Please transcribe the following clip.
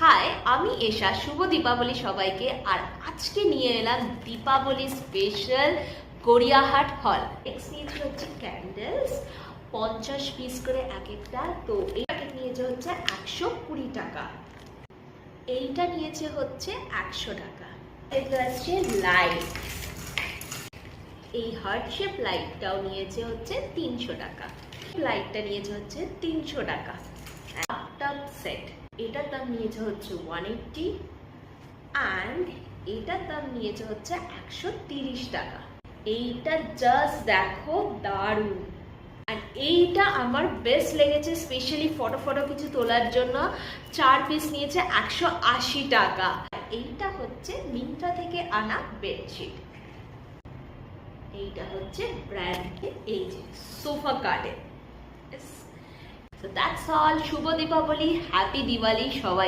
High, আমি এশা। শুভ দীপাবলি সবাইকে। আর আজকে নিয়ে এলাম দীপাবলি স্পেশাল গড়িয়াহাট হল। নেক্সট নিয়েছে হচ্ছে ক্যান্ডেলস, 50 পিস করে এক একটা। তো এই প্যাকেট নিয়েছে হচ্ছে 120 টাকা। এইটা নিয়েছে হচ্ছে 100 টাকা। এগুলো আসছে লাইট, এই হার্ট শেপ লাইটটাও নিয়েছে হচ্ছে 300 টাকা। লাইটটা নিয়েছে হচ্ছে 300 টাকা। সেট, এটার দাম নিয়েছে হচ্ছে 180 অ্যান্ড এটার দাম নিয়েছে হচ্ছে 130 টাকা। এইটা জাস্ট দেখো, দারুণ। আর এইটা আমার বেস্ট লেগেছে, স্পেশালি ফটো কিছু তোলার জন্য। 4 পিস নিয়েছে 180 টাকা। এইটা হচ্ছে মিন্ত্রা থেকে আনা বেডশিট। এইটা হচ্ছে ব্র্যান্ড, এই যে সোফা কার্ডেন। So that's all. শুভ দীপাবলি, হ্যাপি দিওয়ালি সবাই।